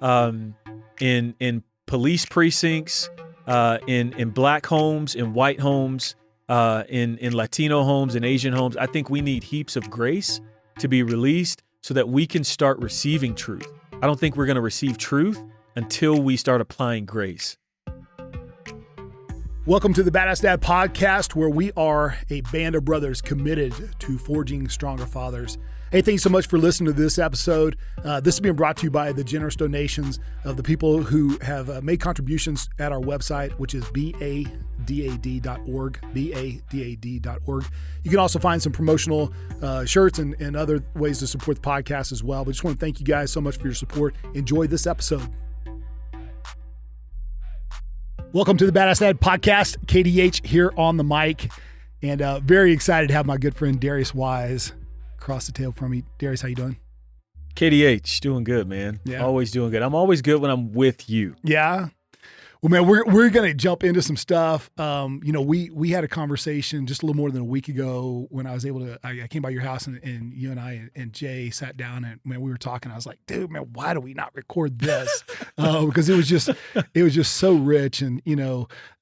in police precincts, in black homes, in white homes, in Latino homes, in Asian homes. I think we need heaps of grace to be released so that we can start receiving truth. I don't think we're going to receive truth until we start applying grace. Welcome to the Badass Dad podcast, where we are a band of brothers committed to forging stronger fathers. Hey, thanks so much for listening to this episode. This is being brought to you by the generous donations of the people who have made contributions at our website, which is BadAssDads.org, BadAssDads.org. You can also find some promotional shirts and other ways to support the podcast as well. But just want to thank you guys so much for your support. Enjoy this episode. Welcome to the Badass Dad podcast. KDH here on the mic, and very excited to have my good friend Darius Wise across the table from me. Darius, how you doing? KDH, doing good, man. Yeah. Always doing good. I'm always good when I'm with you. Yeah. Well, man, we're going to jump into some stuff. We had a conversation just a little more than a week ago when I was able to, I came by your house and you and I and Jay sat down and, man, we were talking. I was like, dude, man, why do we not record this? Because it was just so rich. And,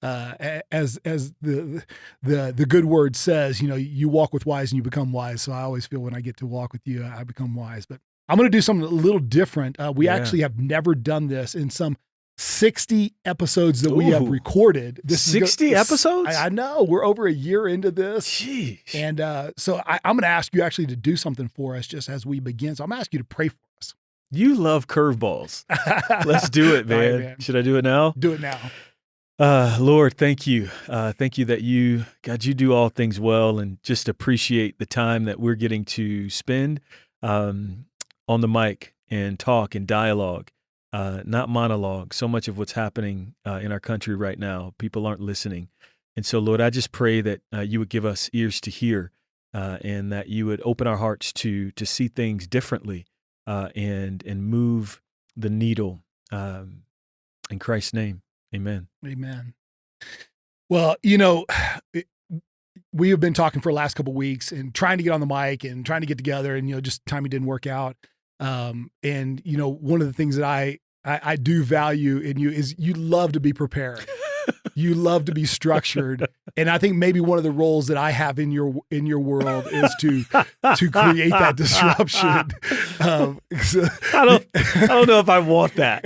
as the good word says, you walk with wise and you become wise. So I always feel when I get to walk with you, I become wise. But I'm going to do something a little different. We actually have never done this in some 60 episodes that we have recorded. This 60 episodes? I know. We're over a year into this. Jeez. And so I'm going to ask you actually to do something for us just as we begin. So I'm going to ask you to pray for us. You love curveballs. Let's do it, man. Right, man. Should I do it now? Do it now. Lord, thank you. Thank you that you do all things well, and just appreciate the time that we're getting to spend on the mic and talk and dialogue. Not monologue. So much of what's happening in our country right now, people aren't listening. And so, Lord, I just pray that you would give us ears to hear and that you would open our hearts to see things differently and move the needle. In Christ's name, amen. Amen. Well, we have been talking for the last couple of weeks and trying to get on the mic and trying to get together, and, just timing didn't work out. And, one of the things that I do value in you is you love to be prepared. You love to be structured. And I think maybe one of the roles that I have in your world is to create that disruption. I don't know if I want that.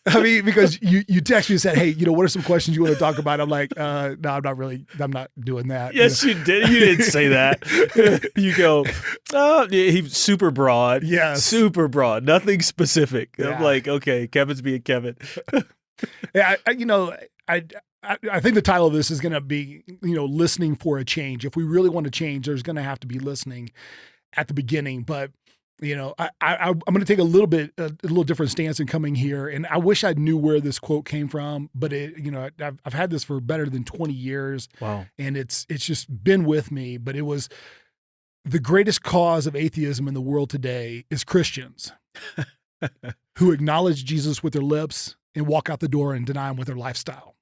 I mean, because you text me and said, hey, what are some questions you want to talk about? I'm like, no, I'm not doing that. Yes, you did. You didn't say that. You go, he's super broad. Yes. Super broad. Nothing specific. Yeah. I'm like, okay, Kevin's being Kevin. Yeah, I think the title of this is going to be, listening for a change. If we really want to change, there's going to have to be listening at the beginning. But, I'm going to take a little different stance in coming here. And I wish I knew where this quote came from, but I've had this for better than 20 years. Wow. And it's just been with me. But it was, the greatest cause of atheism in the world today is Christians who acknowledge Jesus with their lips and walk out the door and deny him with their lifestyle.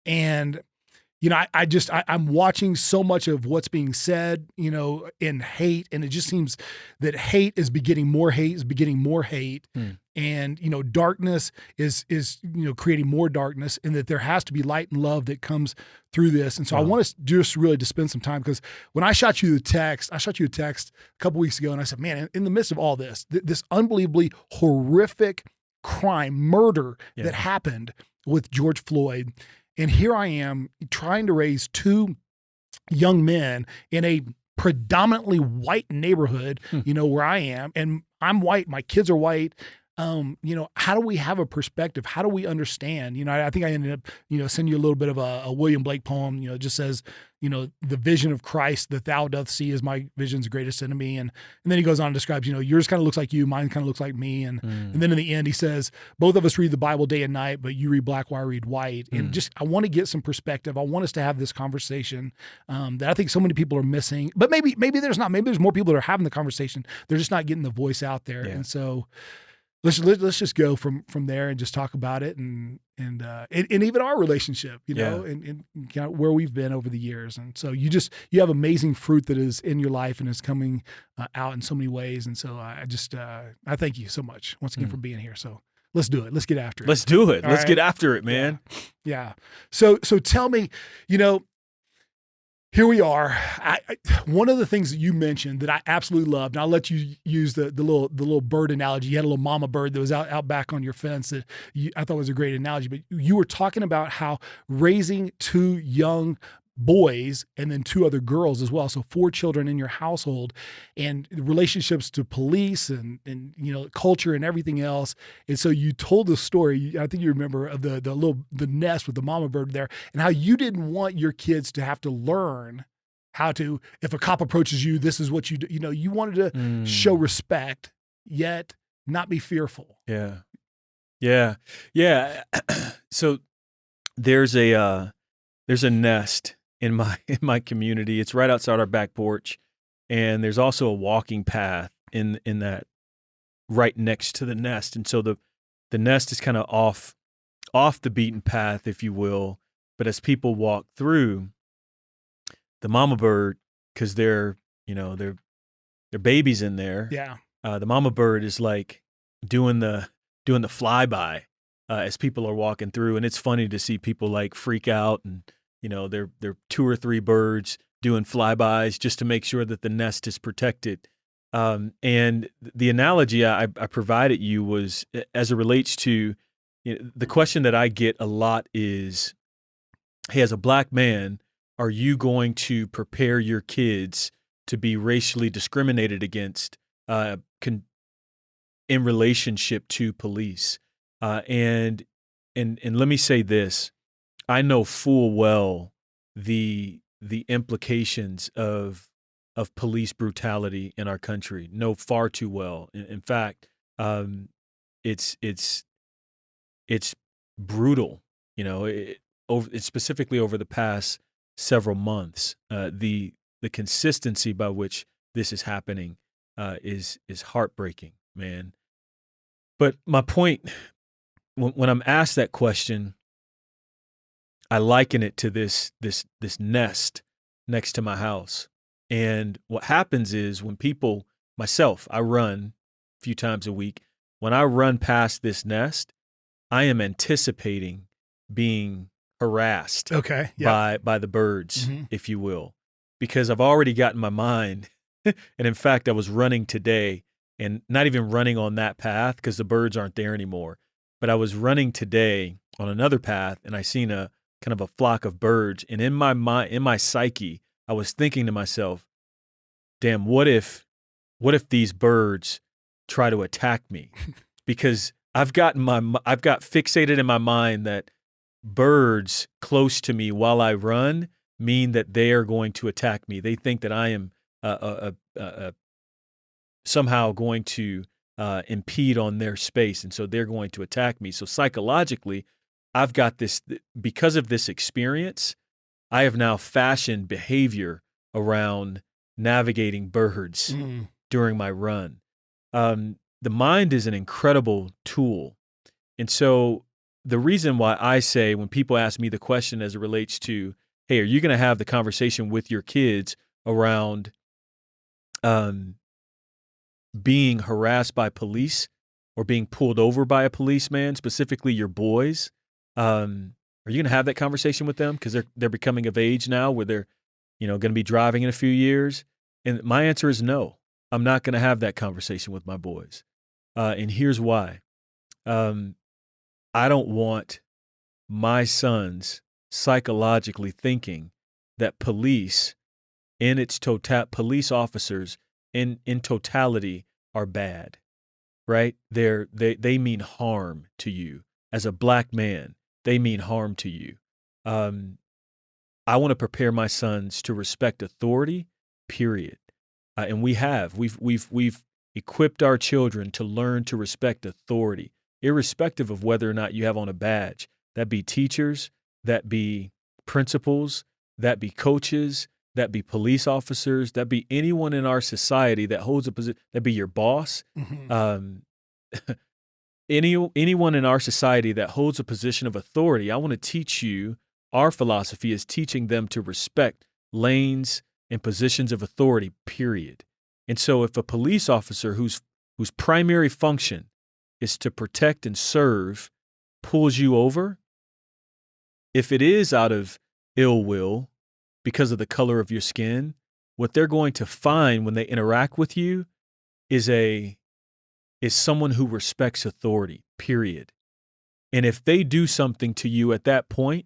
And, I'm watching so much of what's being said, in hate. And it just seems that hate is begetting more hate, And, darkness is creating more darkness, and that there has to be light and love that comes through this. And so I want us just really to spend some time, because when I shot you a text a couple weeks ago, and I said, man, in the midst of all this, this unbelievably horrific crime, murder that happened with George Floyd. And here I am trying to raise two young men in a predominantly white neighborhood, where I am, and I'm white, my kids are white. How do we have a perspective? How do we understand? I think I ended up, sending you a little bit of a William Blake poem, it just says, the vision of Christ that thou doth see is my vision's greatest enemy. And then he goes on and describes, yours kind of looks like you, mine kind of looks like me. And then in the end, he says, both of us read the Bible day and night, but you read black while I read white. And just, I want to get some perspective. I want us to have this conversation that I think so many people are missing, but maybe there's not, maybe there's more people that are having the conversation. They're just not getting the voice out there. Yeah. And so let's just go from there and just talk about it and even our relationship, and kind of where we've been over the years. And so you have amazing fruit that is in your life and is coming out in so many ways. And so I thank you so much once again for being here. So let's do it. Let's get after it. Let's do it. All Let's right? get after it, man. Yeah. So tell me, here we are. One of the things that you mentioned that I absolutely loved, and I'll let you use the little bird analogy. You had a little mama bird that was out back on your fence that I thought was a great analogy. But you were talking about how raising 2 young boys and then 2 other girls as well. So 4 children in your household, and relationships to police and culture and everything else. And so you told the story, I think you remember, of the nest with the mama bird there, and how you didn't want your kids to have to learn how to, if a cop approaches you, this is what you do. You wanted to show respect, yet not be fearful. Yeah. So there's a nest in my community. It's right outside our back porch, and there's also a walking path in that right next to the nest. And so the nest is kind of off the beaten path, if you will. But as people walk through, the mama bird, because they're babies in there. Yeah. The mama bird is like doing the flyby as people are walking through, and it's funny to see people like freak out, and they're 2 or 3 birds doing flybys just to make sure that the nest is protected. And the analogy I provided you was, as it relates to the question that I get a lot is, hey, as a black man, are you going to prepare your kids to be racially discriminated against in relationship to police? And let me say this. I know full well the implications of police brutality in our country. Know far too well. In fact, it's brutal. It's specifically over the past several months. The consistency by which this is happening is heartbreaking, man. But my point, when I'm asked that question, I liken it to this nest next to my house. And what happens is, when people, myself, I run a few times a week. When I run past this nest, I am anticipating being harassed by the birds, if you will, because I've already got in my mind. And in fact, I was running today, and not even running on that path because the birds aren't there anymore. But I was running today on another path, and I seen a kind of a flock of birds. And in my mind, in my psyche, I was thinking to myself, damn, what if these birds try to attack me? Because I've got fixated in my mind that birds close to me while I run mean that they are going to attack me. They think that I am somehow going to impede on their space, and so they're going to attack me. So psychologically, I've got this, because of this experience, I have now fashioned behavior around navigating birds during my run. The mind is an incredible tool. And so the reason why I say, when people ask me the question as it relates to, hey, are you going to have the conversation with your kids around being harassed by police or being pulled over by a policeman, specifically your boys? Are you going to have that conversation with them because they're becoming of age now, where they're going to be driving in a few years? And my answer is no. I'm not going to have that conversation with my boys. And here's why. I don't want my sons psychologically thinking that police police officers in totality are bad, right? They mean harm to you. As a black man, they mean harm to you. I want to prepare my sons to respect authority, period. And we've equipped our children to learn to respect authority, irrespective of whether or not you have on a badge. That be teachers, that be principals, that be coaches, that be police officers, that be anyone in our society that holds a position, that be your boss. Anyone in our society that holds a position of authority, I want to teach you, our philosophy is teaching them to respect lanes and positions of authority, period. And so if a police officer whose primary function is to protect and serve pulls you over, if it is out of ill will because of the color of your skin, what they're going to find when they interact with you is someone who respects authority, period. And if they do something to you at that point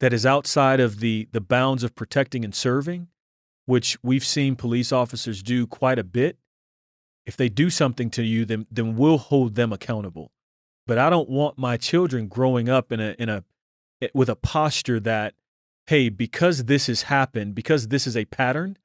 that is outside of the bounds of protecting and serving, which we've seen police officers do quite a bit, if they do something to you, then we'll hold them accountable. But I don't want my children growing up with a posture that, hey, because this has happened, because this is a pattern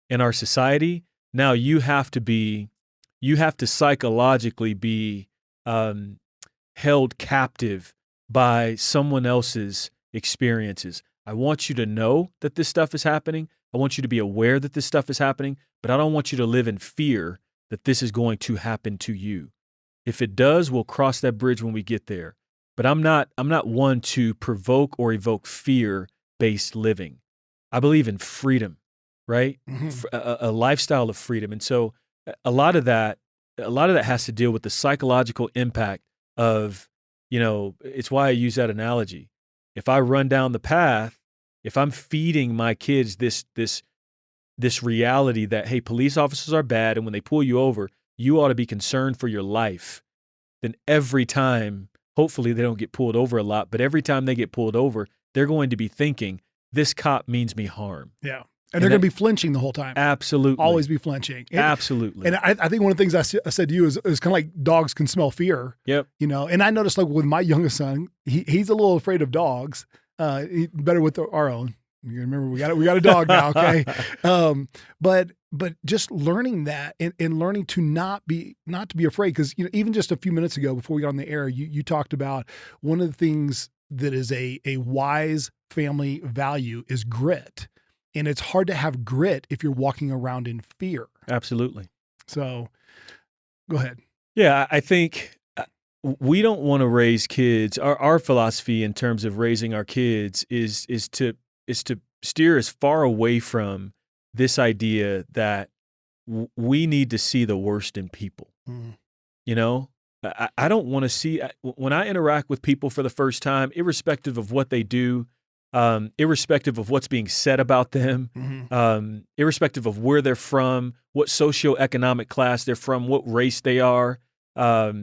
in our society, now you have to psychologically be held captive by someone else's experiences. I want you to know that this stuff is happening. I want you to be aware that this stuff is happening, but I don't want you to live in fear that this is going to happen to you. If it does, we'll cross that bridge when we get there. But I'm not one to provoke or evoke fear-based living. I believe in freedom, right? Mm-hmm. A lifestyle of freedom. And so a lot of that has to deal with the psychological impact of, it's why I use that analogy. If I run down the path, if I'm feeding my kids this reality that, hey, police officers are bad, and when they pull you over, you ought to be concerned for your life, then every time, hopefully they don't get pulled over a lot, but every time they get pulled over, they're going to be thinking, this cop means me harm. Yeah. And they're going to be flinching the whole time. Absolutely. Always be flinching. Absolutely. And I think one of the things I said to you is kind of like dogs can smell fear. Yep. And I noticed like with my youngest son, he's a little afraid of dogs. Better with our own. You remember we got a dog now, okay? But just learning that and learning to not to be afraid, because even just a few minutes ago before we got on the air, you talked about one of the things that is a wise family value is grit. And it's hard to have grit if you're walking around in fear. Absolutely. So go ahead. Yeah, I think we don't want to raise kids. Our philosophy in terms of raising our kids is to steer as far away from this idea that we need to see the worst in people. Mm. I don't want to see, when I interact with people for the first time, irrespective of what they do, irrespective of what's being said about them, mm-hmm. Irrespective of where they're from, what socioeconomic class they're from, what race they are, I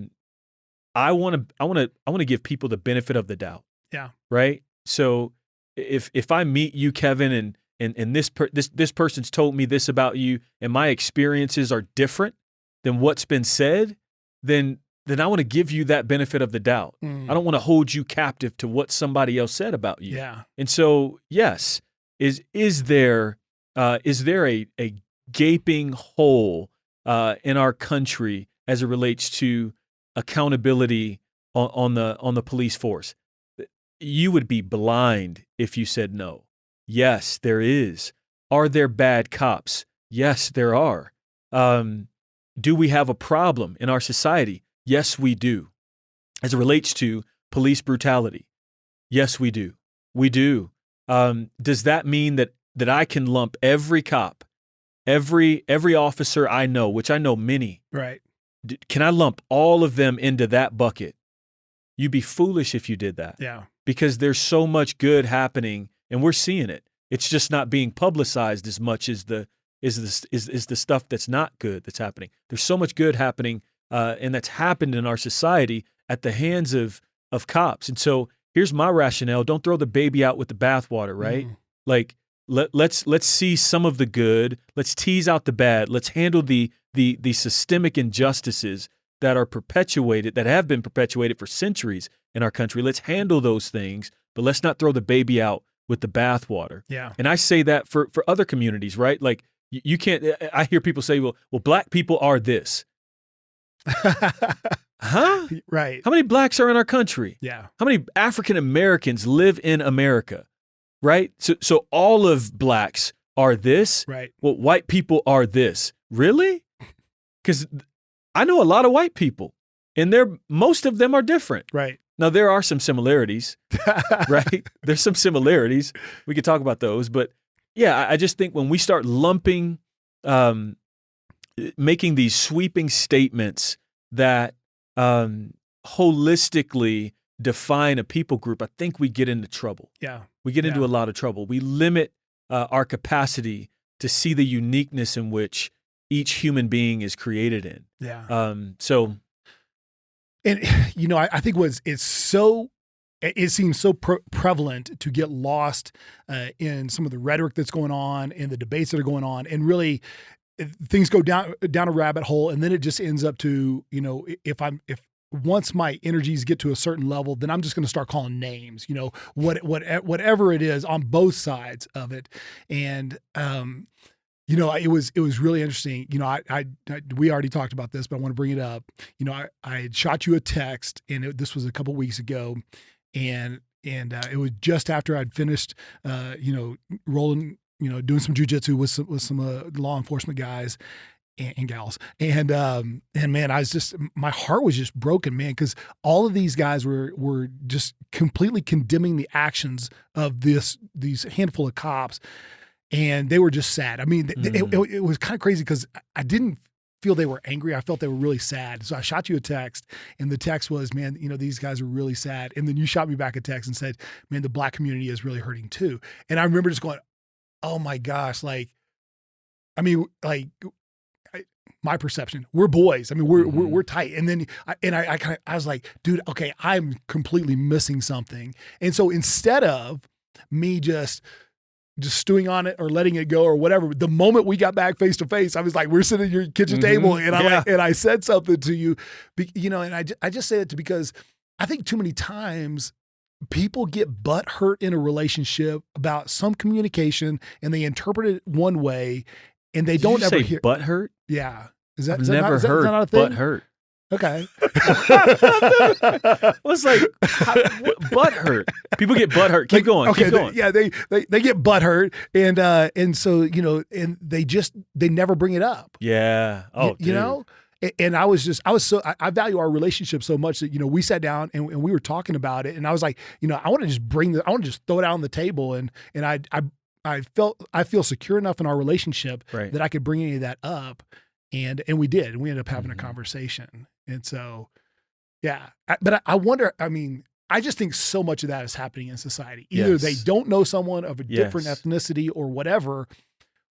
want to give people the benefit of the doubt. Yeah. Right. So if I meet you, Kevin, and this person's told me this about you, and my experiences are different than what's been said, then I want to give you that benefit of the doubt. I don't want to hold you captive to what somebody else said about you. Yeah. And so, yes, is there a gaping hole in our country as it relates to accountability on the police force? You would be blind if you said no. Yes, there is. Are there bad cops? Yes, there are. Do we have a problem in our society? Yes, we do. As it relates to police brutality, yes, we do. We do. Does that mean that I can lump every cop, every officer I know, which I know many, right? Can I lump all of them into that bucket? You'd be foolish if you did that. Yeah. Because there's so much good happening, and we're seeing it. It's just not being publicized as much as the stuff that's not good that's happening. There's so much good happening, and that's happened in our society at the hands of cops. And so here's my rationale: don't throw the baby out with the bathwater, right? Like let's see some of the good. Let's tease out the bad. Let's handle the systemic injustices that are perpetuated, that have been perpetuated for centuries in our country. Let's handle those things, but let's not throw the baby out with the bathwater. Yeah. And I say that for other communities, right? Like you can't, I hear people say, well, black people are this. Huh? Right. How many blacks are in our country? Yeah. How many African Americans live in America? Right? So all of blacks are this. Right. Well, white people are this. Really? Because I know a lot of white people, and most of them are different. Right. Now, there are some similarities, right? There's some similarities. We could talk about those. But yeah, I just think when we start lumping, making these sweeping statements that holistically define a people group, I think we get into trouble. Yeah. We get into a lot of trouble. We limit our capacity to see the uniqueness in which each human being is created in. Yeah. So, and I think it seems so prevalent to get lost in some of the rhetoric that's going on and the debates that are going on, and really things go down a rabbit hole, and then it just ends up to, if once my energies get to a certain level, then I'm just going to start calling names, whatever it is on both sides of it. And, it was really interesting. We already talked about this, but I want to bring it up. I had shot you a text, and this was a couple weeks ago, and it was just after I'd finished, rolling, doing some jujitsu with some law enforcement guys and gals. And man, my heart was just broken, man, because all of these guys were just completely condemning the actions of these handful of cops. And they were just sad. I mean, it was kind of crazy because I didn't feel they were angry. I felt they were really sad. So I shot you a text, and the text was, man, these guys are really sad. And then you shot me back a text and said, man, the Black community is really hurting too. And I remember just going, oh my gosh, my perception, we're boys. I mean, we're tight. And then I was like, dude, okay, I'm completely missing something. And so instead of me just stewing on it or letting it go or whatever, the moment we got back face to face, I was like, we're sitting at your kitchen table, and I said something to you, and I just say it because I think too many times people get butt hurt in a relationship about some communication, and they interpret it one way, and they don't ever hear butt hurt. Yeah, I've never heard butt hurt. Okay. What's butt hurt? People get butt hurt. Keep going. Okay. Keep going. They get butt hurt, and so and they never bring it up. Yeah. Oh, And I value our relationship so much that we sat down and we were talking about it, and I was like, I want to just throw it out on the table, and I feel secure enough in our relationship that I could bring any of that up. And we did, and we ended up having a conversation. And so, yeah, but I wonder, I mean, I just think so much of that is happening in society. Either they don't know someone of a different ethnicity or whatever,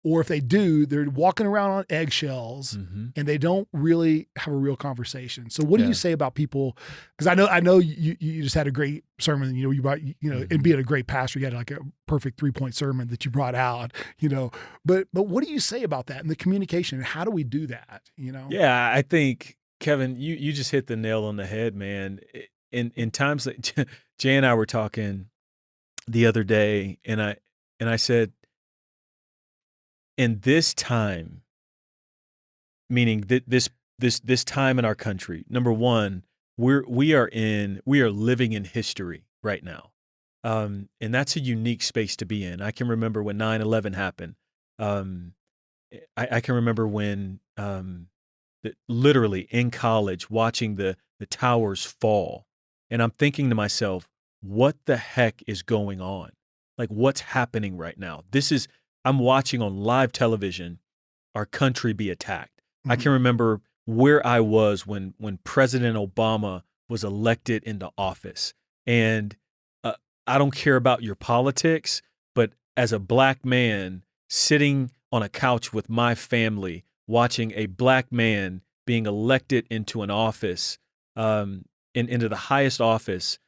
or if they do, they're walking around on eggshells and they don't really have a real conversation. So what do you say about people? Because I know you just had a great sermon, you brought, and being a great pastor, you had like a perfect 3-point sermon that you brought out, but what do you say about that and the communication, and how do we do that? Yeah, I think, Kevin, you just hit the nail on the head, man. In times like Jay and I were talking the other day, and I said, in this time, meaning this time in our country, number one, we are living in history right now, and that's a unique space to be in. I can remember when 9/11 happened. I can remember when literally in college watching the towers fall, and I'm thinking to myself, what the heck is going on? Like, what's happening right now? I'm watching on live television our country be attacked. I can remember where I was when President Obama was elected into office. And I don't care about your politics, but as a Black man sitting on a couch with my family, watching a Black man being elected into an office, into the highest office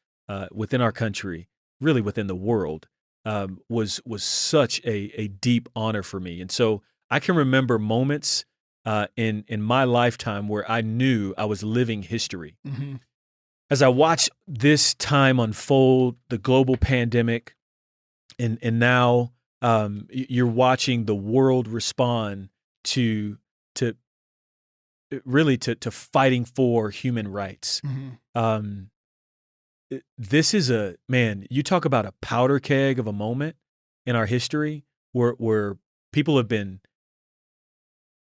within our country, really within the world, was such a deep honor for me. And so I can remember moments in my lifetime where I knew I was living history. As I watch this time unfold, the global pandemic, and now you're watching the world respond to really to fighting for human rights. This is you talk about a powder keg of a moment in our history where people have been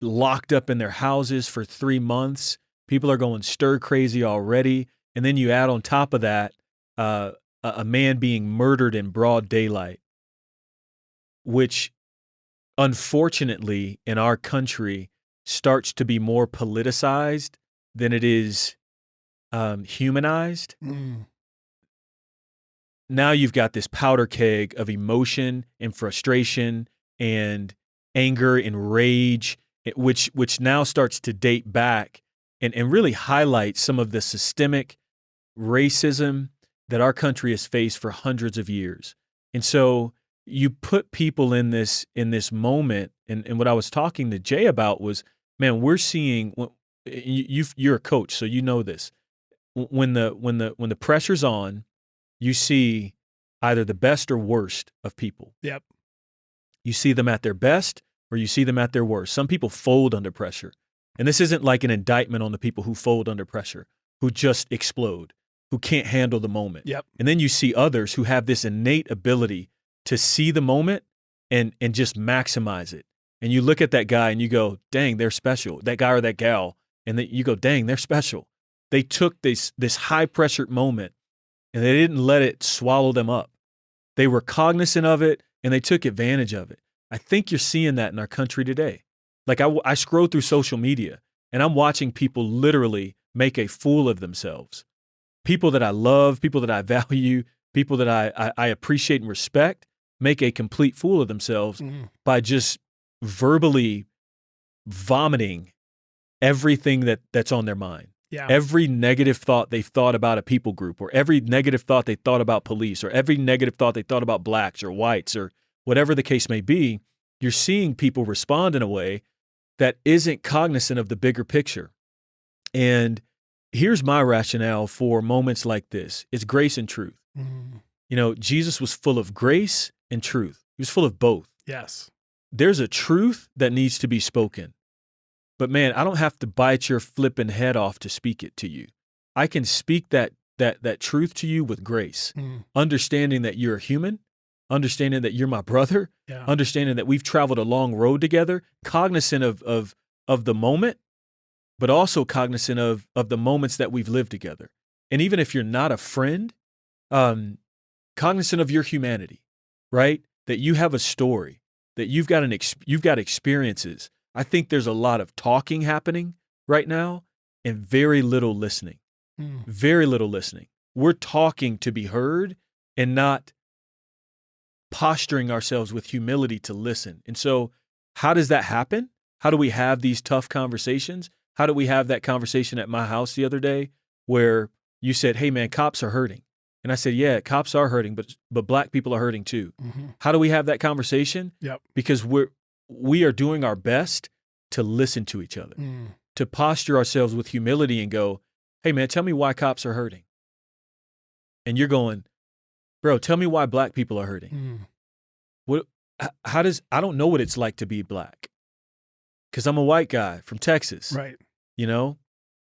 locked up in their houses for 3 months. People are going stir crazy already. And then you add on top of that, a man being murdered in broad daylight, which unfortunately in our country starts to be more politicized than it is humanized, Mm. now you've got this powder keg of emotion and frustration and anger and rage, which now starts to date back and really highlight some of the systemic racism that our country has faced for hundreds of years. And so you put people in this moment, and what I was talking to Jay about was, man, we're seeing, you're a coach, so you know this. When the pressure's on, you see either the best or worst of people. Yep. You see them at their best or you see them at their worst. Some people fold under pressure. And this isn't like an indictment on the people who fold under pressure, who just explode, who can't handle the moment. Yep. And then you see others who have this innate ability to see the moment and just maximize it. And you look at that guy and you go, dang, they're special. That guy or that gal. And then you go, dang, they're special. They took this high pressured moment and they didn't let it swallow them up. They were cognizant of it and they took advantage of it. I think you're seeing that in our country today. Like I scroll through social media and I'm watching people literally make a fool of themselves. People that I love, people that I value, people that I appreciate and respect make a complete fool of themselves by just verbally vomiting everything that's on their mind. Yeah. Every negative thought they've thought about a people group, or every negative thought they thought about police, or every negative thought they thought about blacks or whites, or whatever the case may be, you're seeing people respond in a way that isn't cognizant of the bigger picture. And here's my rationale for moments like this. It's grace and truth. You know, Jesus was full of grace and truth. He was full of both. Yes. There's a truth that needs to be spoken. But man, I don't have to bite your flipping head off to speak it to you. I can speak that truth to you with grace, understanding that you're a human, understanding that you're my brother, understanding that we've traveled a long road together, cognizant of the moment, but also cognizant of the moments that we've lived together. And even if you're not a friend, cognizant of your humanity, right? That you have a story, that you've got experiences. I think there's a lot of talking happening right now and very little listening. Very little listening. We're talking to be heard and not posturing ourselves with humility to listen. And so how does that happen? How do we have these tough conversations? How do we have that conversation at my house the other day where you said, hey man, cops are hurting. And I said, yeah, cops are hurting, but black people are hurting too. How do we have that conversation? Yep. Because we are doing our best to listen to each other, to posture ourselves with humility and go, hey man, tell me why cops are hurting. And you're going, bro, tell me why black people are hurting. I don't know what it's like to be black because I'm a white guy from Texas. Right. You know,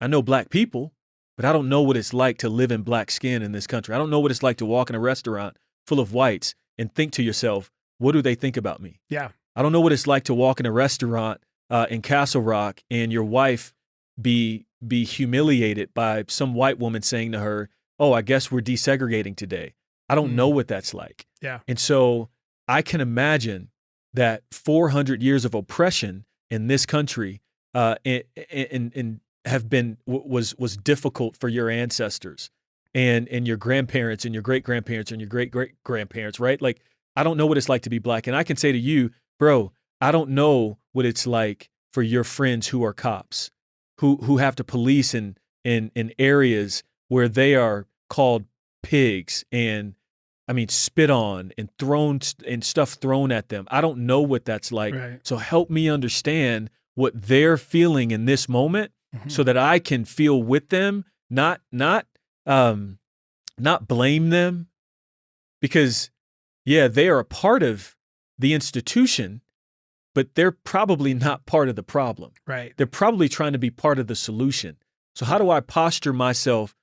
I know black people, but I don't know what it's like to live in black skin in this country. I don't know what it's like to walk in a restaurant full of whites and think to yourself, what do they think about me? Yeah. I don't know what it's like to walk in a restaurant in Castle Rock and your wife be humiliated by some white woman saying to her, oh, I guess we're desegregating today. I don't know what that's like. Yeah. And so I can imagine that 400 years of oppression in this country and have been was difficult for your ancestors and your grandparents and your great-grandparents and your great-great-grandparents, right? Like, I don't know what it's like to be black. And I can say to you, bro, I don't know what it's like for your friends who are cops, who have to police in areas where they are called pigs and, I mean, spit on and thrown and stuff thrown at them. I don't know what that's like. Right. So help me understand what they're feeling in this moment so that I can feel with them, not blame them, because yeah, they are a part of the institution, but they're probably not part of the problem. Right. They're probably trying to be part of the solution. So how do I posture myself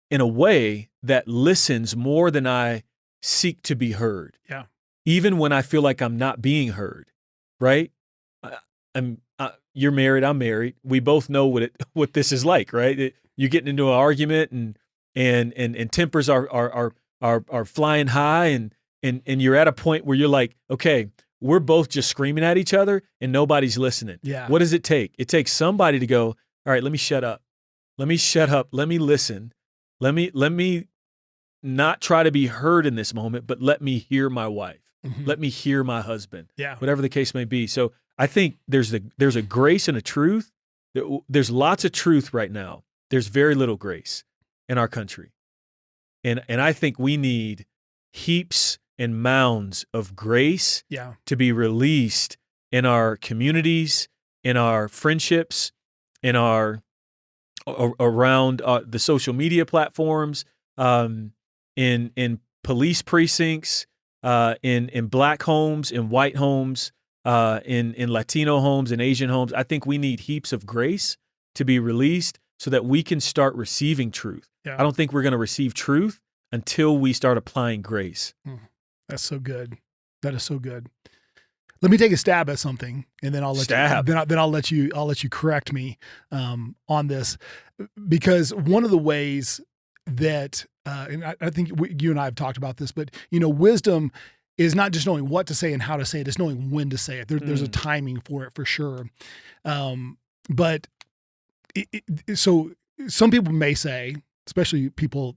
in a way that listens more than I seek to be heard? Yeah. Even when I feel like I'm not being heard, right? You're married, I'm married. We both know what this is like, right? You getting into an argument and tempers are flying high and you're at a point where you're like, okay, we're both just screaming at each other and nobody's listening. Yeah. What does it take? It takes somebody to go, all right, let me shut up. Let me shut up. Let me listen. Let me not try to be heard in this moment, but let me hear my wife. Mhm. Let me hear my husband. Yeah. Whatever the case may be. So I think there's a grace and a truth. There's lots of truth right now. There's very little grace in our country. And I think we need heaps and mounds of grace Yeah. to be released in our communities, in our friendships, in our around the social media platforms, in police precincts, in Black homes, in white homes, in Latino homes, in Asian homes. I think we need heaps of grace to be released so that we can start receiving truth. Yeah. I don't think we're going to receive truth until we start applying grace. That's so good. That is so good. Let me take a stab at something, and then I'll let you. I'll let you correct me on this, because one of the ways that, and I think you and I have talked about this, but wisdom is not just knowing what to say and how to say it; it's knowing when to say it. There's a timing for it, for sure. But so some people may say, especially people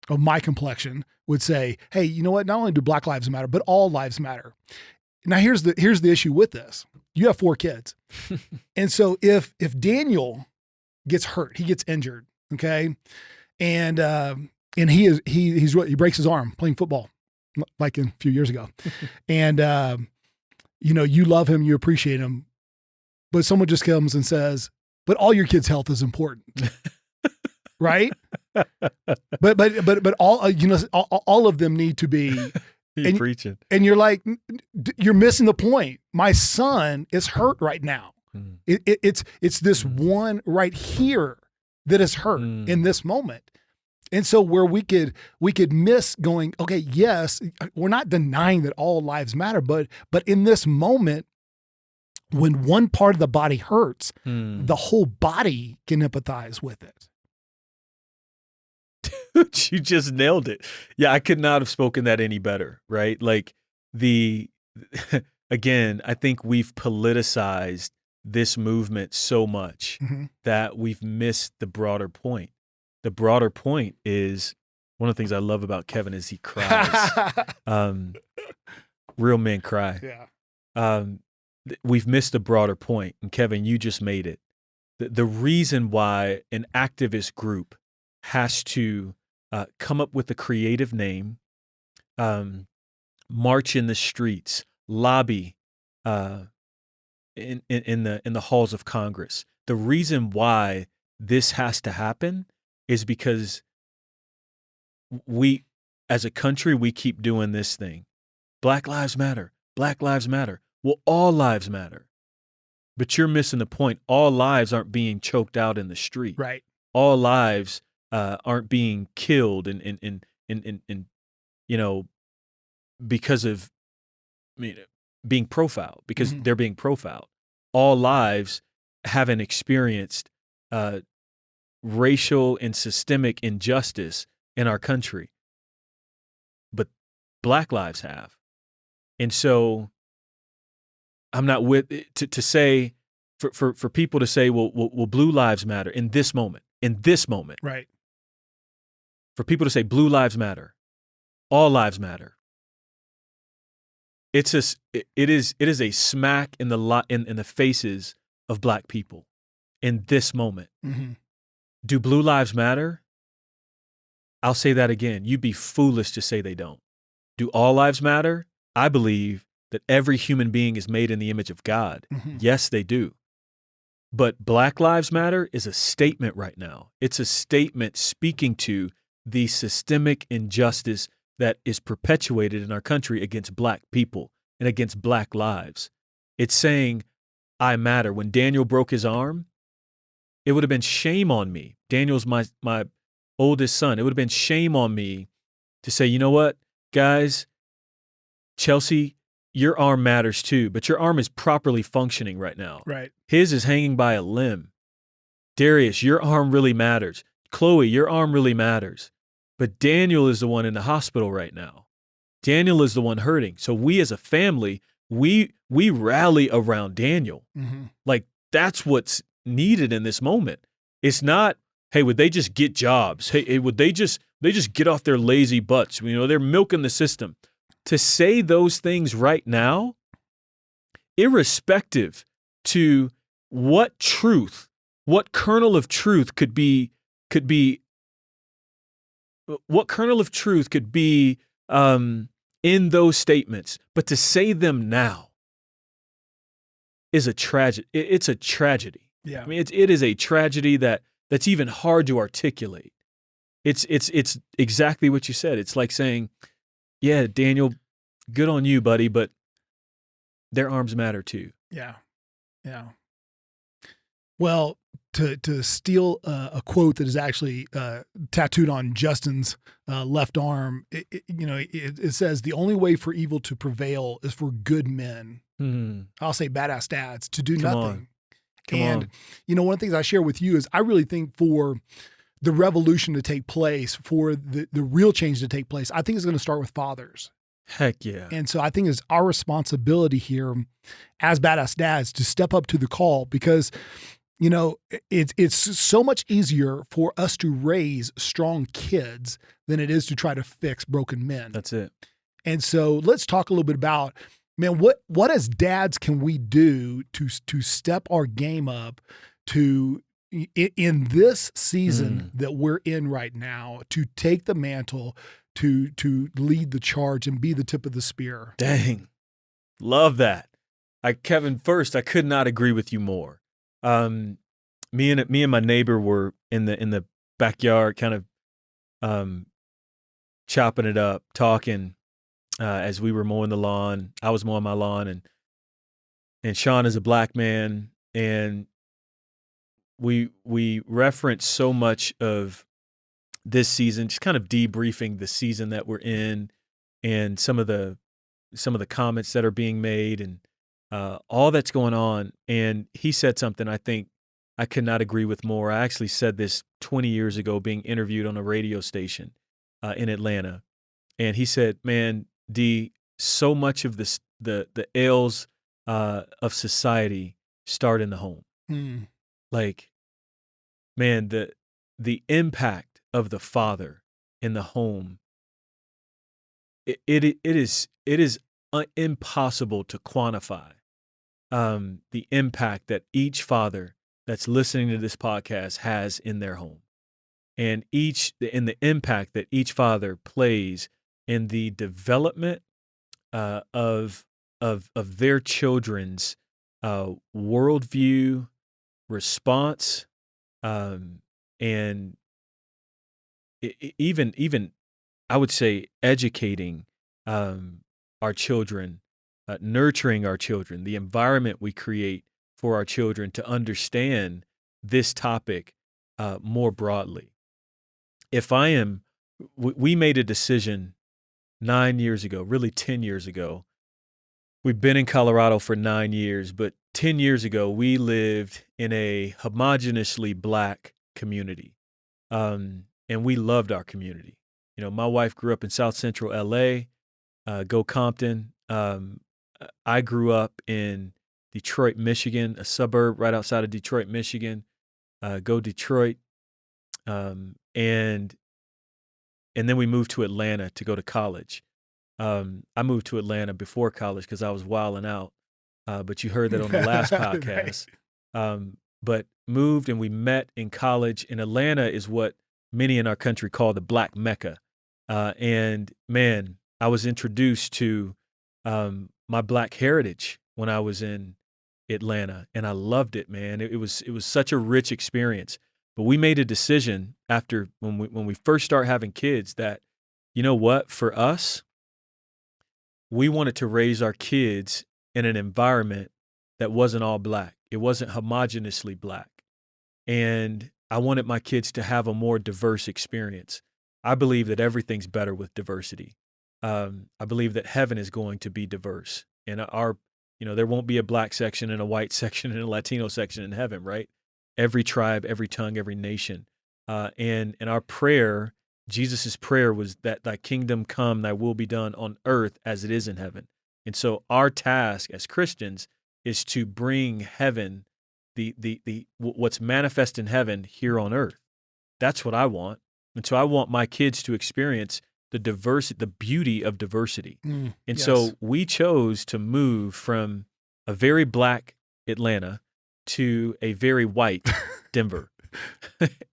of my complexion, would say, "Hey, you know what? Not only do Black lives matter, but all lives matter." Now here's the issue with this. You have 4 kids. And so if Daniel gets hurt, he gets injured, okay? And he breaks his arm playing football like a few years ago. And you love him, you appreciate him, but someone just comes and says, "But all your kids' health is important." Right? But all of them need to be Preaching. And you're like, you're missing the point. My son is hurt right now. It's this one right here that is hurt in this moment. And so where we could miss going, okay, yes, we're not denying that all lives matter, but in this moment, when one part of the body hurts, the whole body can empathize with it. You just nailed it. Yeah, I could not have spoken that any better, right? Like again, I think we've politicized this movement so much that we've missed the broader point. The broader point is, one of the things I love about Kevin is he cries. Real men cry. Yeah. We've missed the broader point. And Kevin, you just made it. The reason why an activist group has to come up with a creative name, march in the streets, lobby in the halls of Congress. The reason why this has to happen is because we, as a country, we keep doing this thing. Black lives matter. Black lives matter. Well, all lives matter. But you're missing the point. All lives aren't being choked out in the street. Right. All lives aren't being killed and because of being profiled, because they're being profiled. All lives haven't experienced racial and systemic injustice in our country, but Black lives have. And so I'm not with to say for people to say, well, blue lives matter in this moment. Right. For people to say blue lives matter, all lives matter. It is a smack in the faces of Black people in this moment. Do blue lives matter? I'll say that again. You'd be foolish to say they don't. Do all lives matter? I believe that every human being is made in the image of God. Yes, they do. But Black Lives Matter is a statement right now. It's a statement speaking to the systemic injustice that is perpetuated in our country against Black people and against Black lives. It's saying, I matter. When Daniel broke his arm, it would have been shame on me. Daniel's my oldest son. It would have been shame on me to say, you know what, guys, Chelsea, your arm matters too, but your arm is properly functioning right now. Right. His is hanging by a limb. Darius, your arm really matters. Chloe, your arm really matters. But Daniel is the one in the hospital right now. Daniel is the one hurting. So we as a family, we rally around Daniel. Like, that's what's needed in this moment. It's not, Hey, would they just get jobs? Hey, would they just get off their lazy butts? They're milking the system. To say those things right now, irrespective to what kernel of truth could be in those statements, but to say them now is a tragedy. It's a tragedy. Yeah. I mean, it is a tragedy that's even hard to articulate. It's exactly what you said. It's like saying, yeah, Daniel, good on you, buddy, but their arms matter too. Yeah. Yeah. Well, to steal a quote that is actually tattooed on Justin's left arm, it says, the only way for evil to prevail is for good men. I'll say badass dads to do nothing. Come on. One of the things I share with you is I really think for the revolution to take place, for the real change to take place, I think it's going to start with fathers. Heck yeah. And so I think it's our responsibility here as badass dads to step up to the call, because it's so much easier for us to raise strong kids than it is to try to fix broken men. That's it. And so let's talk a little bit about, man, what as dads can we do to step our game up to in this season that we're in right now, to take the mantle, to lead the charge and be the tip of the spear. Dang. Love that. Kevin, first, I could not agree with you more. Me and my neighbor were in the backyard, kind of chopping it up, talking as we were mowing the lawn. I was mowing my lawn, and Sean is a black man, and we reference so much of this season, just kind of debriefing the season that we're in, and some of the comments that are being made, and all that's going on. And he said something I think I could not agree with more. I actually said this 20 years ago, being interviewed on a radio station in Atlanta, and he said, "Man, D, so much of this, the ills of society start in the home. Like, man, the impact of the father in the home, it is impossible to quantify the impact that each father that's listening to this podcast has in their home, and the impact that each father plays in the development of their children's worldview, response, and even I would say educating our children, nurturing our children, the environment we create for our children to understand this topic more broadly. We made a decision 9 years ago, really 10 years ago. We've been in Colorado for 9 years, but 10 years ago, we lived in a homogeneously black community. And we loved our community. My wife grew up in South Central LA, go Compton. I grew up in Detroit, Michigan, a suburb right outside of Detroit, Michigan, go Detroit. And then we moved to Atlanta to go to college. I moved to Atlanta before college because I was wilding out. But you heard that on the last podcast. Right. But moved, and we met in college. And Atlanta is what many in our country call the Black Mecca. And man, I was introduced to my Black heritage when I was in Atlanta, and I loved it, man. It was such a rich experience. But we made a decision after when we first start having kids that, you know what, for us, we wanted to raise our kids in an environment that wasn't all black. It wasn't homogeneously black. And I wanted my kids to have a more diverse experience. I believe that everything's better with diversity. I believe that heaven is going to be diverse, and there won't be a black section and a white section and a Latino section in heaven, right? Every tribe, every tongue, every nation. And our prayer, Jesus's prayer, was that thy kingdom come, thy will be done on earth as it is in heaven. And so our task as Christians is to bring heaven, the what's manifest in heaven here on earth. That's what I want. And so I want my kids to experience the beauty of diversity. And yes. so we chose to move from a very black Atlanta to a very white Denver.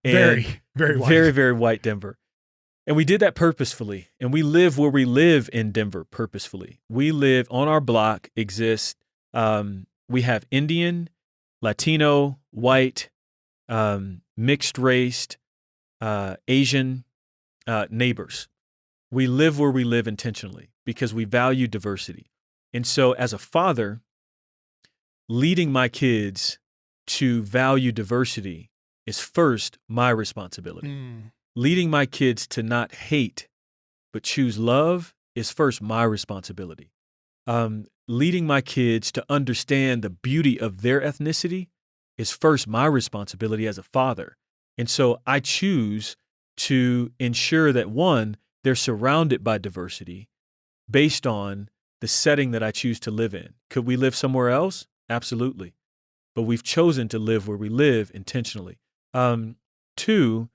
Very, very white. Very, very white Denver. And we did that purposefully. And we live where we live in Denver purposefully. We live on our block exists. We have Indian, Latino, white, mixed race, Asian neighbors. We live where we live intentionally because we value diversity. And so as a father, leading my kids to value diversity is first my responsibility. Leading my kids to not hate, but choose love is first my responsibility. Leading my kids to understand the beauty of their ethnicity is first my responsibility as a father. And so I choose to ensure that, one, they're surrounded by diversity based on the setting that I choose to live in. Could we live somewhere else? Absolutely. But we've chosen to live where we live intentionally. Two,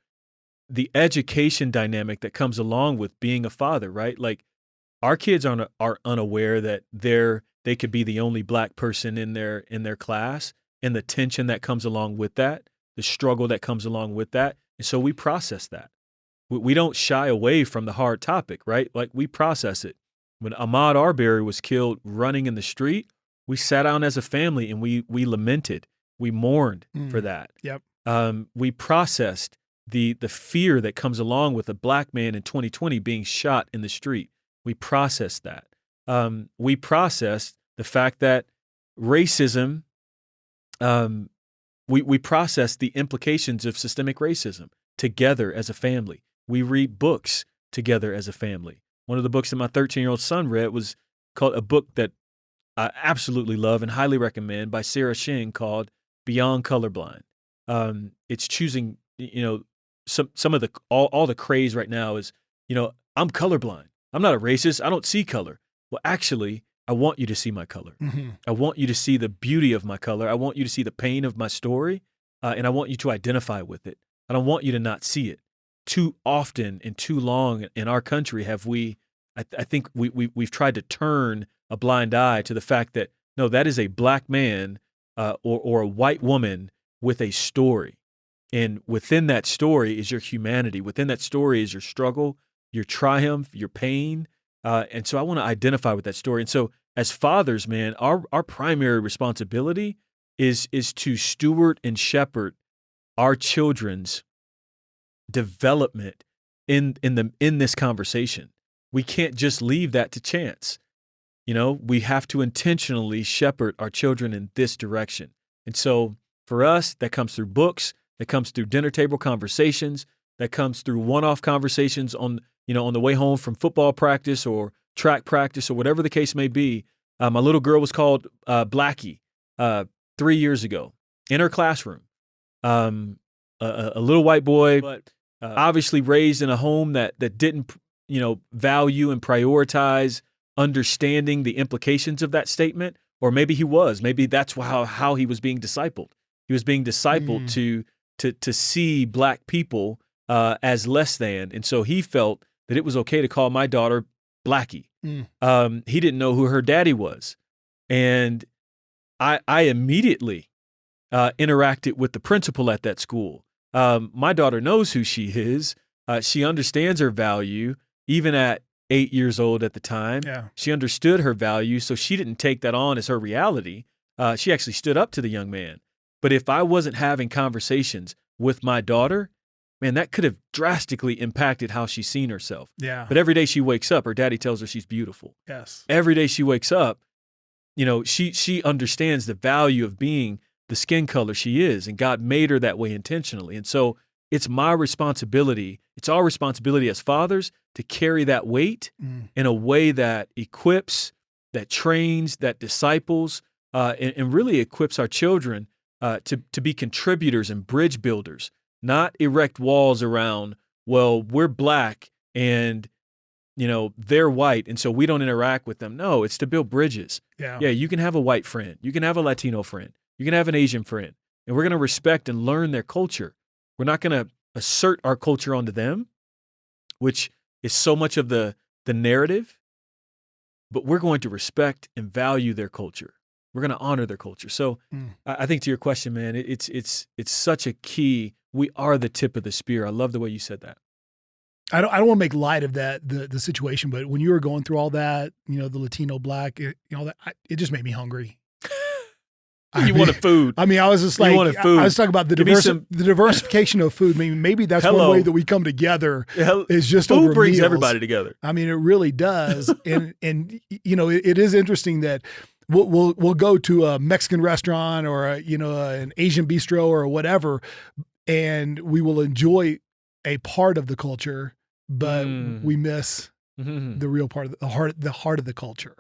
the education dynamic that comes along with being a father, right? Like our kids are unaware that they could be the only black person in their class, and the tension that comes along with that, the struggle that comes along with that. And so we process that. We don't shy away from the hard topic, right? Like we process it. When Ahmaud Arbery was killed running in the street, we sat down as a family and we lamented. We mourned for that. Yep. We processed the fear that comes along with a black man in 2020 being shot in the street. We processed that. We processed the fact that racism, we processed the implications of systemic racism together as a family. We read books together as a family. One of the books that my 13-year-old son read was called a book that I absolutely love and highly recommend by Sarah Shing called Beyond Colorblind. It's choosing, some of the, all the craze right now is, I'm colorblind. I'm not a racist. I don't see color. Well, actually, I want you to see my color. Mm-hmm. I want you to see the beauty of my color. I want you to see the pain of my story, and I want you to identify with it. I don't want you to not see it. Too often and too long in our country have I think we've tried to turn a blind eye to the fact that, no, that is a black man or a white woman with a story. And within that story is your humanity. Within that story is your struggle, your triumph, your pain. And so I want to identify with that story. And so as fathers, man, our primary responsibility is to steward and shepherd our children's development in this conversation. We can't just leave that to chance. We have to intentionally shepherd our children in this direction. And so for us, that comes through books, that comes through dinner table conversations, that comes through one-off conversations on the way home from football practice or track practice or whatever the case may be. My little girl was called Blackie 3 years ago in her classroom. A little white boy, but obviously raised in a home that didn't, value and prioritize understanding the implications of that statement. Or maybe he was. Maybe that's how he was being discipled. He was being discipled to see black people as less than. And so he felt that it was okay to call my daughter Blackie. He didn't know who her daddy was. And I immediately interacted with the principal at that school. My daughter knows who she is. She understands her value, even at 8 years old at the time. Yeah. She understood her value, so she didn't take that on as her reality. She actually stood up to the young man. But if I wasn't having conversations with my daughter, man, that could have drastically impacted how she's seen herself. Yeah. But every day she wakes up, her daddy tells her she's beautiful. Yes. Every day she wakes up, she understands the value of being the skin color she is, and God made her that way intentionally. And so it's my responsibility, it's our responsibility as fathers to carry that weight in a way that equips, that trains, that disciples, and really equips our children to be contributors and bridge builders, not erect walls around, well, we're black and, they're white, and so we don't interact with them. No, it's to build bridges. Yeah. Yeah, you can have a white friend. You can have a Latino friend. You can have an Asian friend. And we're going to respect and learn their culture. We're not going to assert our culture onto them, which is so much of the narrative, but we're going to respect and value their culture. We're going to honor their culture. So I think to your question, man, it's such a key. We are the tip of the spear. I love the way you said that. I don't want to make light of that, the situation, but when you were going through all that, the Latino black, it just made me hungry. You wanted food. I mean, I was just like, I was talking about the diversification of food. Maybe that's one way that we come together is just food over brings meals. Everybody together. I mean, it really does. and it is interesting that we'll go to a Mexican restaurant or an Asian bistro or whatever, and we will enjoy a part of the culture, but we miss the real part of the heart of the culture.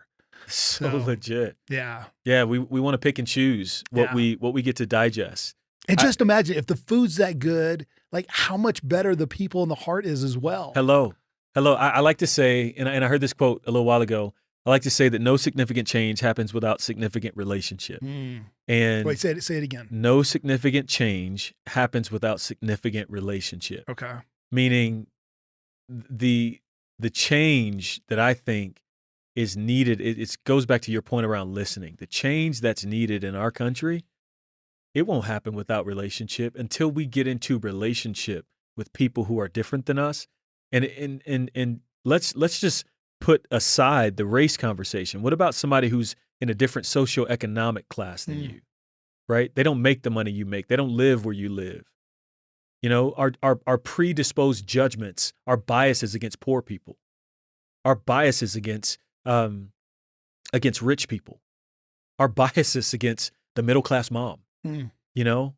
So legit. Yeah. Yeah. We want to pick and choose what we get to digest. And just imagine if the food's that good, like how much better the people in the heart is as well. Hello. I like to say, and I heard this quote a little while ago. I like to say that no significant change happens without significant relationship. And wait, say it again. No significant change happens without significant relationship. Okay. Meaning the change that I think is needed, it goes back to your point around listening. The change that's needed in our country, it won't happen without relationship until we get into relationship with people who are different than us. And let's just put aside the race conversation. What about somebody who's in a different socioeconomic class than you, right? They don't make the money you make. They don't live where you live. Our predisposed judgments, our biases against poor people, our biases against rich people, our biases against the middle-class mom. No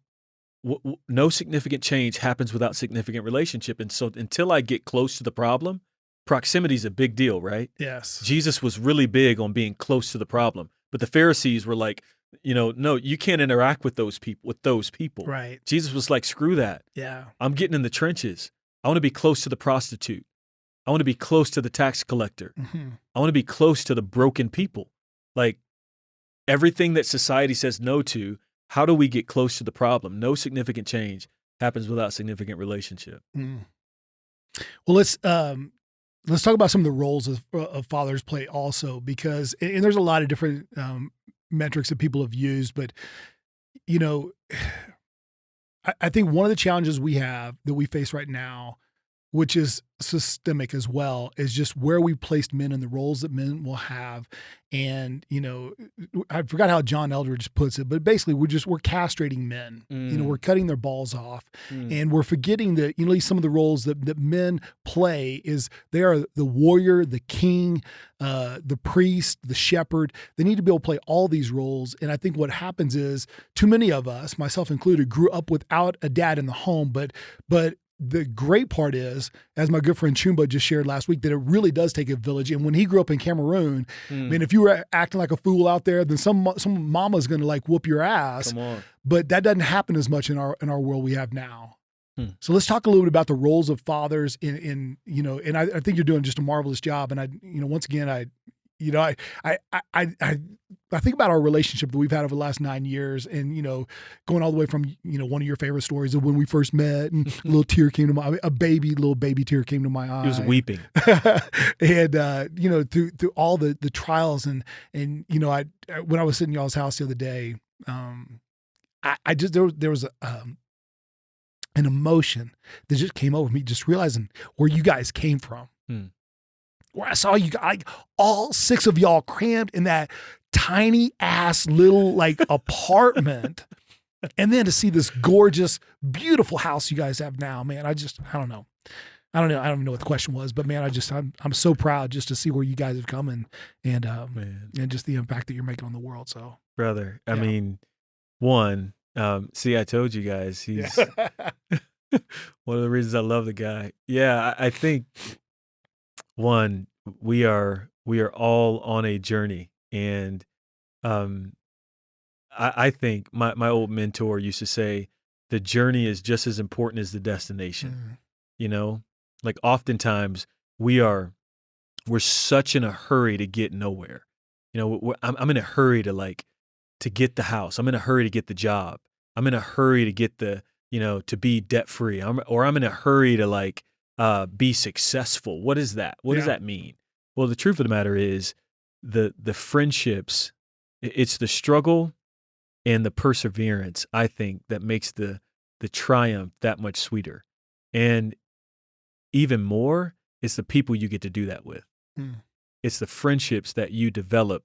significant change happens without significant relationship. And so until I get close to the problem, proximity is a big deal, right? Yes. Jesus was really big on being close to the problem, but the Pharisees were like, no, you can't interact with those people. Right. Jesus was like, screw that. Yeah. I'm getting in the trenches. I want to be close to the prostitute. I want to be close to the tax collector. I want to be close to the broken people. Like everything that society says no to, how do we get close to the problem? No significant change happens without significant relationship. Well, let's talk about some of the roles of fathers play also, because and there's a lot of different metrics that people have used, but I think one of the challenges that we face right now, which is systemic as well, is just where we placed men in the roles that men will have. And, I forgot how John Eldredge puts it, but basically we're castrating men. We're cutting their balls off. And we're forgetting that, at least some of the roles that men play is they are the warrior, the king, the priest, the shepherd. They need to be able to play all these roles. And I think what happens is too many of us, myself included, grew up without a dad in the home, but the great part is, as my good friend Chumba just shared last week, that it really does take a village. And when he grew up in Cameroon, I mean, if you were acting like a fool out there, then some mama's going to like whoop your ass. Come on. But that doesn't happen as much in our world we have now. So let's talk a little bit about the roles of fathers and I think you're doing just a marvelous job. And once again, I think about our relationship that we've had over the last 9 years, and going all the way from one of your favorite stories of when we first met, and a little tear came to little baby tear came to my eye. He was weeping, and through all the trials and when I was sitting in y'all's house the other day, there was an emotion that just came over me, just realizing where you guys came from. Where I saw you guys, all 6 of y'all crammed in that tiny ass little apartment. And then to see this gorgeous, beautiful house you guys have now, man, I don't know. I don't even know what the question was, but man, I'm so proud just to see where you guys have come and just the impact that you're making on the world. So brother, I mean, I told you guys, he's one of the reasons I love the guy. Yeah. I think we are all on a journey, and I think my old mentor used to say the journey is just as important as the destination. Like oftentimes we're such in a hurry to get nowhere. I'm in a hurry to get the house. I'm in a hurry to get the job. I'm in a hurry to get the to be debt free, or I'm in a hurry to like be successful. What is that? What does that mean? Well, the truth of the matter is the friendships, it's the struggle and the perseverance, I think, that makes the triumph that much sweeter. And even more, it's the people you get to do that with. It's the friendships that you develop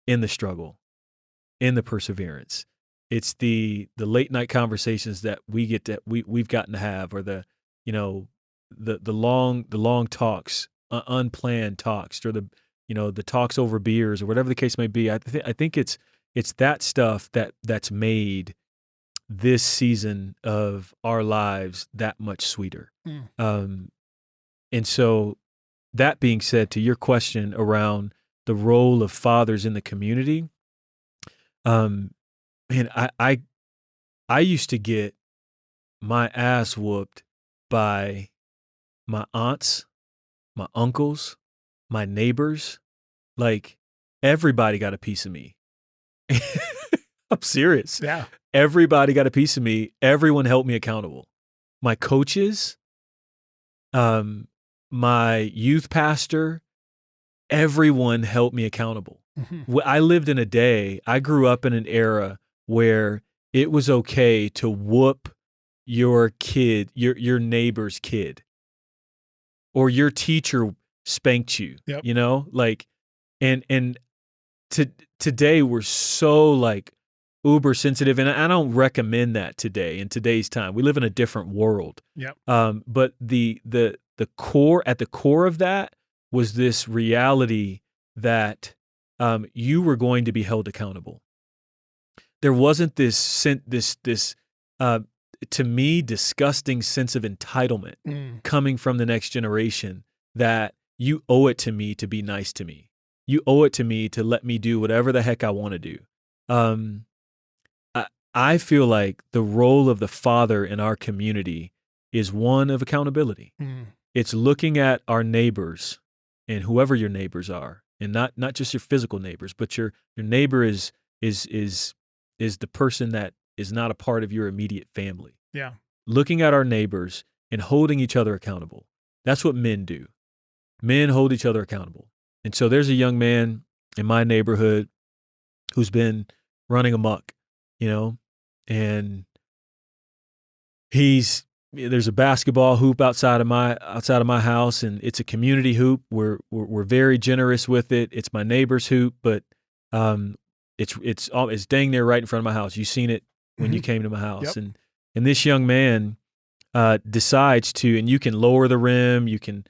in the struggle, in the perseverance. It's the late night conversations that we've gotten to have, or the long talks, unplanned talks, or the talks over beers, or whatever the case may be. I think it's that stuff that's made this season of our lives that much sweeter. And so, that being said, to your question around the role of fathers in the community, man, I used to get my ass whooped by my aunts, my uncles, my neighbors. Like, everybody got a piece of me. I'm serious. Yeah. Everybody got a piece of me. Everyone held me accountable. My coaches, my youth pastor, everyone held me accountable. I lived in I grew up in an era where it was okay to whoop your kid, your neighbor's kid, or your teacher spanked you. Yep. And today we're so like uber sensitive, and I don't recommend that today in today's time. We live in a different world. Yep. But the core, at the core of that, was this reality that you were going to be held accountable. There wasn't this to me, disgusting sense of entitlement coming from the next generation that you owe it to me to be nice to me. You owe it to me to let me do whatever the heck I want to do. I feel like the role of the father in our community is one of accountability. It's looking at our neighbors, and whoever your neighbors are, and not just your physical neighbors, but your neighbor is the person that is not a part of your immediate family. Yeah. Looking at our neighbors and holding each other accountable. That's what men do. Men hold each other accountable. And so there's a young man in my neighborhood who's been running amok, and there's a basketball hoop outside of my house, and it's a community hoop. We're very generous with it. It's my neighbor's hoop, but it's dang near right in front of my house. You've seen it when you came to my house. Yep. And this young man decides to, and you can lower the rim, you can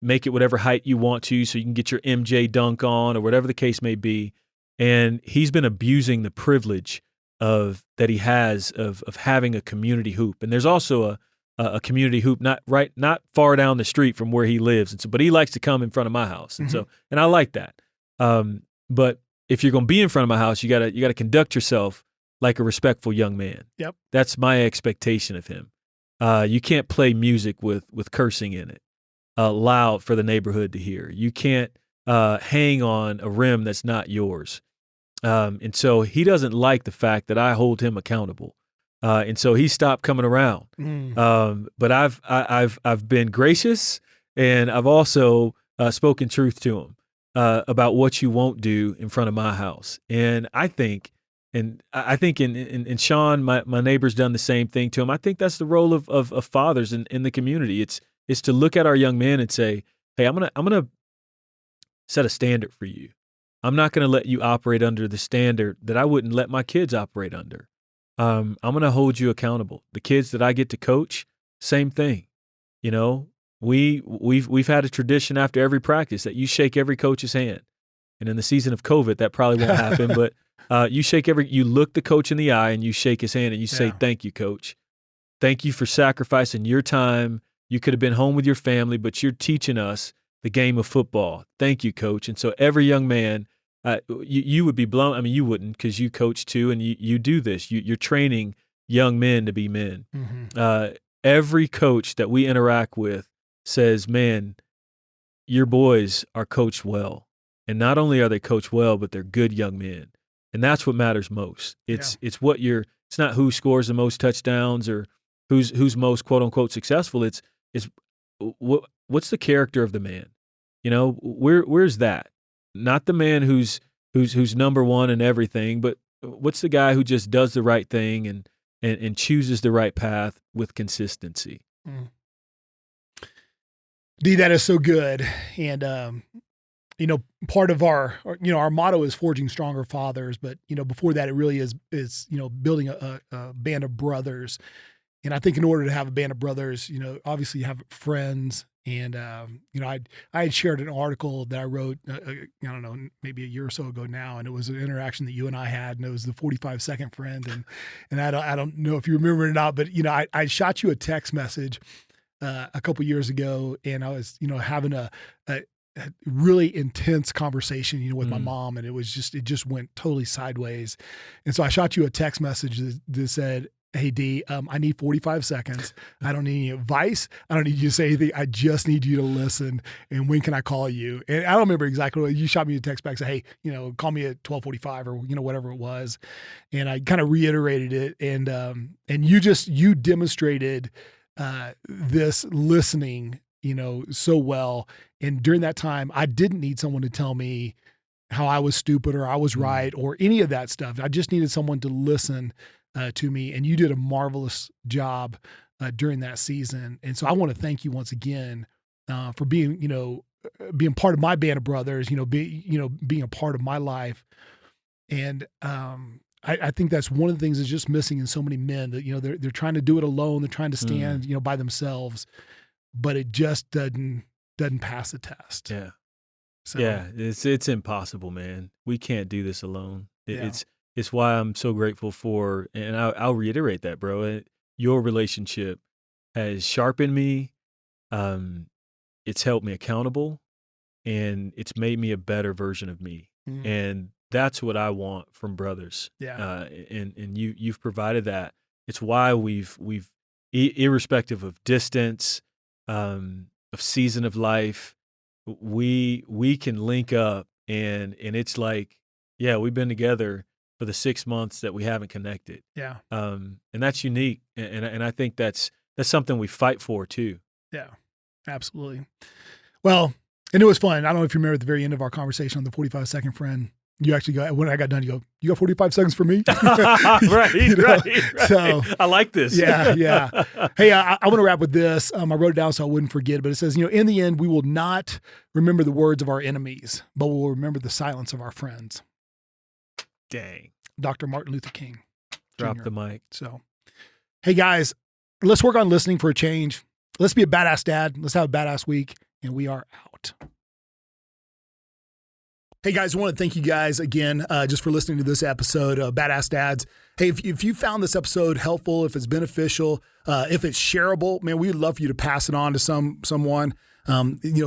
make it whatever height you want to, so you can get your MJ dunk on, or whatever the case may be. And he's been abusing the privilege that he has of having a community hoop. And there's also a community hoop not far down the street from where he lives. And so, but he likes to come in front of my house. And so, and I like that. But if you're going to be in front of my house, you gotta conduct yourself like a respectful young man. Yep. That's my expectation of him. You can't play music with cursing in it, loud for the neighborhood to hear. You can't hang on a rim that's not yours. And so he doesn't like the fact that I hold him accountable. And so he stopped coming around. But I've been gracious, and I've also spoken truth to him about what you won't do in front of my house. And I think in Sean, my neighbor's done the same thing to him. I think that's the role of fathers in the community. It's to look at our young men and say, hey, I'm gonna set a standard for you. I'm not going to let you operate under the standard that I wouldn't let my kids operate under. I'm going to hold you accountable. The kids that I get to coach, same thing. We've had a tradition after every practice that you shake every coach's hand. And in the season of COVID, that probably won't happen, but you look the coach in the eye and you shake his hand and you say, thank you, coach. Thank you for sacrificing your time. You could have been home with your family, but you're teaching us the game of football. Thank you, coach. And so every young man, you would be blown. I mean, you wouldn't, because you coach too, and you do this. You're training young men to be men. Every coach that we interact with says, man, your boys are coached well. And not only are they coached well, but they're good young men. And that's what matters most. It's not who scores the most touchdowns or who's most quote unquote successful. It's what's the character of the man? Where's that? Not the man who's number one in everything, but what's the guy who just does the right thing and chooses the right path with consistency? D, that is so good. And part of our motto is forging stronger fathers, but before that, it really is building a band of brothers. And I think in order to have a band of brothers, obviously you have friends. And I had shared an article that I wrote, I don't know, maybe a year or so ago now, and it was an interaction that you and I had, and it was the 45-second friend, and I don't know if you remember it or not, but I shot you a text message a couple years ago, and I was having a really intense conversation with my mom, and it just went totally sideways, and so I shot you a text message that said, "Hey D, I need 45 seconds. I don't need any advice. I don't need you to say anything. I just need you to listen. And when can I call you?" And I don't remember exactly what you shot me a text back, say, "Hey, call me at 12:45 or whatever it was." And I kind of reiterated it, and you demonstrated this listening, so well. And during that time, I didn't need someone to tell me how I was stupid or I was right or any of that stuff. I just needed someone to listen to me, and you did a marvelous job during that season. And so I want to thank you once again for being part of my band of brothers, being a part of my life. And I think that's one of the things that's just missing in so many men, that they're trying to do it alone, they're trying to stand by themselves, but it just doesn't pass the test. Yeah. So, yeah, it's impossible, man. We can't do this alone. It's why I'm so grateful for, and I'll reiterate that, bro. Your relationship has sharpened me. It's helped me accountable, and it's made me a better version of me. And that's what I want from brothers. Yeah. And you've provided that. It's why we've irrespective of distance, of season of life, we can link up, and it's like, yeah, we've been together for the 6 months that we haven't connected. Yeah. And that's unique. And I think that's something we fight for too. Yeah, absolutely. Well, and it was fun. I don't know if you remember at the very end of our conversation on the 45-second friend, you actually when I got done, you got 45 seconds for me? Right. So I like this. Yeah. Hey, I want to wrap with this. I wrote it down so I wouldn't forget it, but it says, in the end, we will not remember the words of our enemies, but we'll remember the silence of our friends. Dang. Dr. Martin Luther King. Drop Jr. the mic. So, hey guys, let's work on listening for a change. Let's be a badass dad. Let's have a badass week, and we are out. Hey guys, I want to thank you guys again just for listening to this episode of Badass Dads. Hey, if you found this episode helpful, if it's beneficial, if it's shareable, man, we'd love for you to pass it on to someone.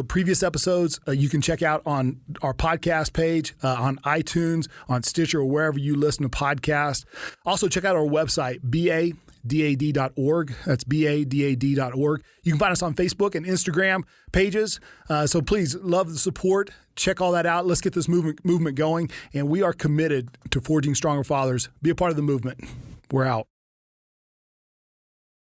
Previous episodes you can check out on our podcast page, on iTunes, on Stitcher, or wherever you listen to podcasts. Also, check out our website, BadAssDads.org. That's BadAssDads.org. You can find us on Facebook and Instagram pages. So please, love the support. Check all that out. Let's get this movement going. And we are committed to forging stronger fathers. Be a part of the movement. We're out.